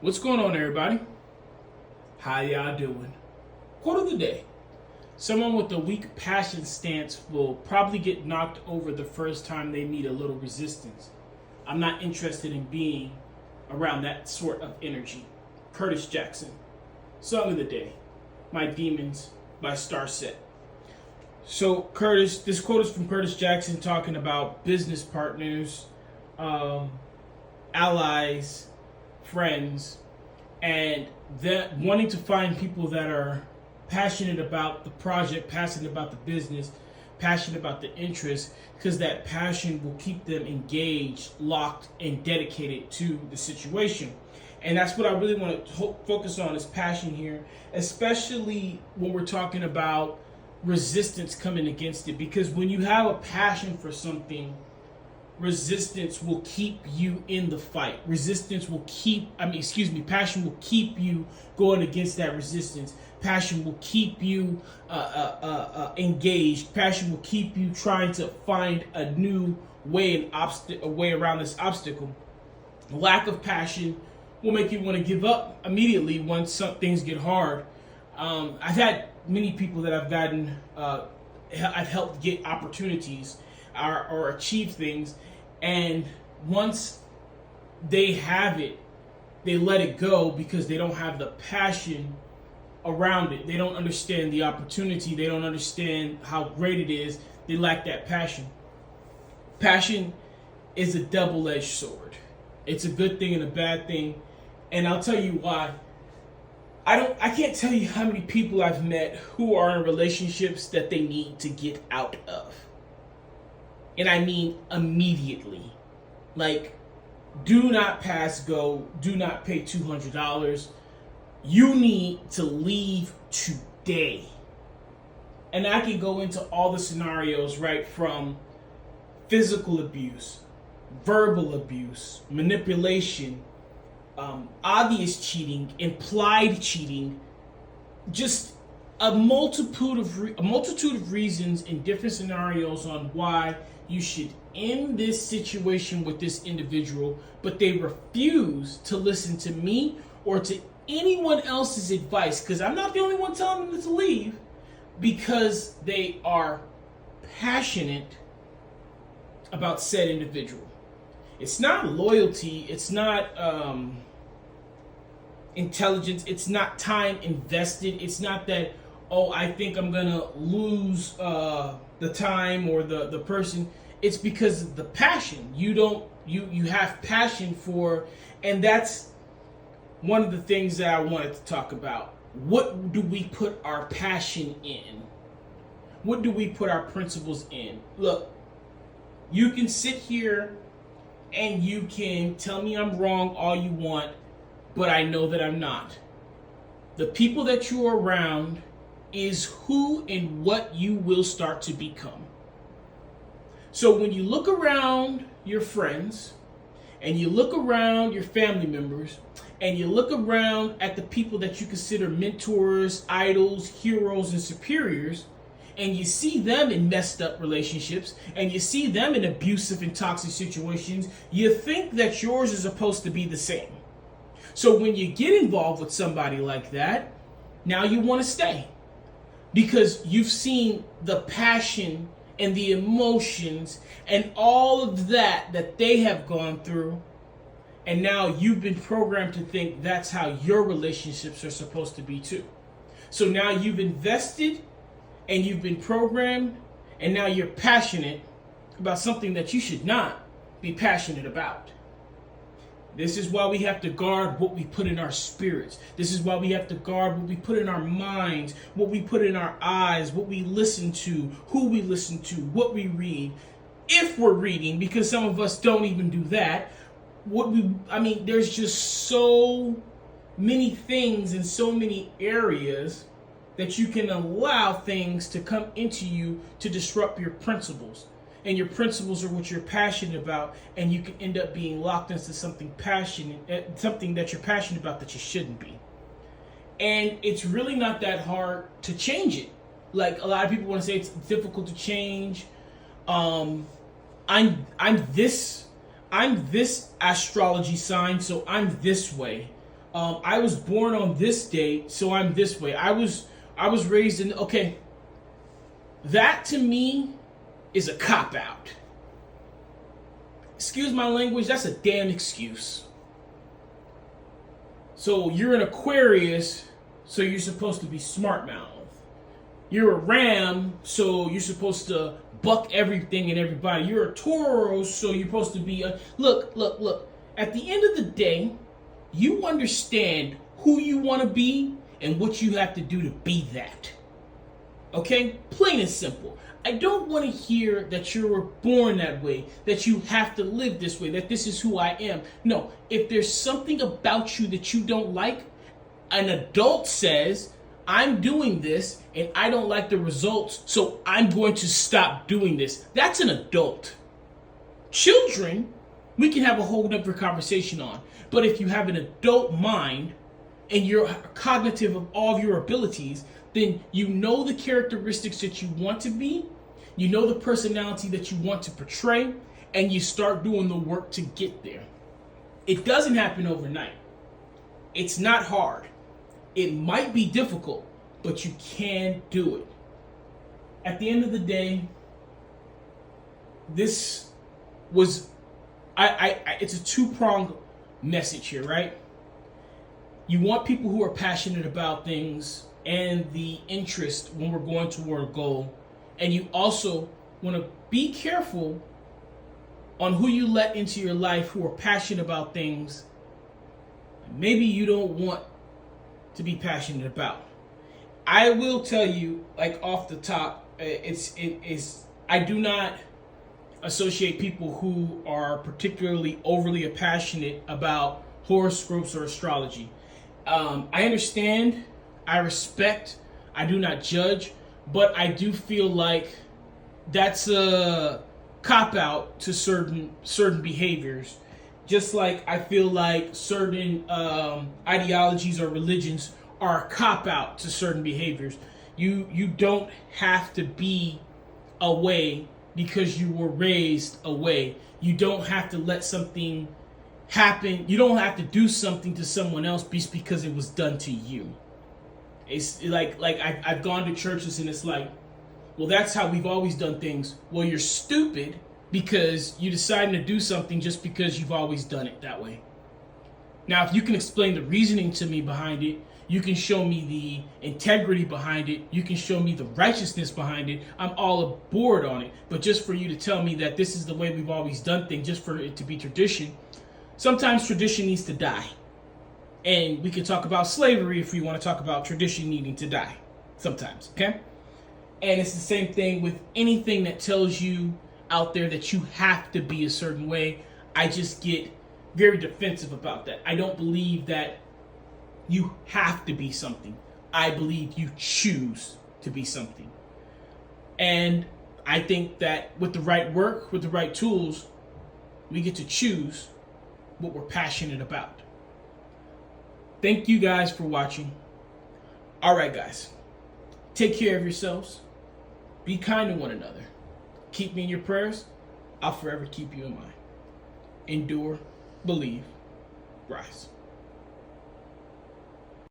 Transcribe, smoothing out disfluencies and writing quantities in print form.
What's going on, everybody? How y'all doing? Quote of the day. Someone with a weak passion stance will probably get knocked over the first time they meet a little resistance. I'm not interested in being around that sort of energy. Curtis Jackson. Song of the day. My Demons by Starset. So Curtis, this quote is from Curtis Jackson talking about business partners, allies, friends, and that wanting to find people that are passionate about the project, passionate about the business, passionate about the interest, because that passion will keep them engaged, locked, and dedicated to the situation. And that's what I really want to focus on is passion here, especially when we're talking about resistance coming against it. Because when you have a passion for something, resistance will keep you in the fight. Passion will keep you going against that resistance. Passion will keep you engaged. Passion will keep you trying to find a new way a way around this obstacle. Lack of passion will make you want to give up immediately once some things get hard. I've had many people that I've helped get opportunities or achieve things, and once they have it, they let it go because they don't have the passion around it. They don't understand the opportunity. They don't understand how great it is. They lack that passion. Passion is a double-edged sword. It's a good thing and a bad thing, and I'll tell you why. I can't tell you how many people I've met who are in relationships that they need to get out of. And I mean immediately. Like, do not pass go. Do not pay $200. You need to leave today. And I can go into all the scenarios, right, from physical abuse, verbal abuse, manipulation, obvious cheating, implied cheating, just a multitude of reasons in different scenarios on why you should end this situation with this individual, but they refuse to listen to me or to anyone else's advice, because I'm not the only one telling them to leave, because they are passionate about said individual. It's not loyalty, it's not intelligence, it's not time invested, it's not that, oh, I think I'm gonna lose the time or the person. It's because of the passion. You have passion for, and that's one of the things that I wanted to talk about. What do we put our passion in? What do we put our principles in? Look, you can sit here and you can tell me I'm wrong all you want, but I know that I'm not. The people that you're around is who and what you will start to become. So when you look around your friends, and you look around your family members, and you look around at the people that you consider mentors, idols, heroes, and superiors, and you see them in messed up relationships, and you see them in abusive and toxic situations, you think that yours is supposed to be the same. So when you get involved with somebody like that, now you want to stay. Because you've seen the passion and the emotions and all of that they have gone through, and now you've been programmed to think that's how your relationships are supposed to be too. So now you've invested and you've been programmed, and now you're passionate about something that you should not be passionate about. This is why we have to guard what we put in our spirits. This is why we have to guard what we put in our minds, what we put in our eyes, what we listen to, who we listen to, what we read, if we're reading, because some of us don't even do that. There's just so many things in so many areas that you can allow things to come into you to disrupt your principles. And your principles are what you're passionate about, and you can end up being locked into something something that you're passionate about that you shouldn't be. And it's really not that hard to change it. Like, a lot of people want to say it's difficult to change. I'm this astrology sign, so I'm this way. I was born on this day, so I'm this way. I was raised in, okay. That to me is a cop out. Excuse my language, that's a damn excuse. So you're an Aquarius, so you're supposed to be smart mouth. You're a Ram, so you're supposed to buck everything and everybody. You're a Taurus, so you're supposed to be a look. At the end of the day, you understand who you want to be and what you have to do to be that. Okay? Plain and simple. I don't want to hear that you were born that way, that you have to live this way, that this is who I am. No, if there's something about you that you don't like, an adult says, I'm doing this and I don't like the results, so I'm going to stop doing this. That's an adult. Children, we can have a whole other conversation on. But if you have an adult mind and you're cognitive of all of your abilities, then you know the characteristics that you want to be, you know the personality that you want to portray, and you start doing the work to get there. It doesn't happen overnight. It's not hard. It might be difficult, but you can do it. At the end of the day, this was, it's a two-pronged message here, right? You want people who are passionate about things and the interest when we're going toward a goal. And you also want to be careful on who you let into your life who are passionate about things maybe you don't want to be passionate about. I will tell you, like off the top, I do not associate people who are particularly overly passionate about horoscopes or astrology. I understand, I respect, I do not judge, but I do feel like that's a cop-out to certain behaviors. Just like I feel like certain ideologies or religions are a cop-out to certain behaviors. You don't have to be a way because you were raised a way. You don't have to let something happen. You don't have to do something to someone else just because it was done to you. It's like I've gone to churches and it's like, well, that's how we've always done things. Well, you're stupid because you decided to do something just because you've always done it that way. Now, if you can explain the reasoning to me behind it, you can show me the integrity behind it, you can show me the righteousness behind it, I'm all aboard on it. But just for you to tell me that this is the way we've always done things, just for it to be tradition, sometimes tradition needs to die. And we can talk about slavery if we want to talk about tradition needing to die. Sometimes, okay? And it's the same thing with anything that tells you out there that you have to be a certain way. I just get very defensive about that. I don't believe that you have to be something. I believe you choose to be something. And I think that with the right work, with the right tools, we get to choose what we're passionate about. Thank you guys for watching. All right, guys. Take care of yourselves. Be kind to one another. Keep me in your prayers. I'll forever keep you in mind. Endure, believe, rise.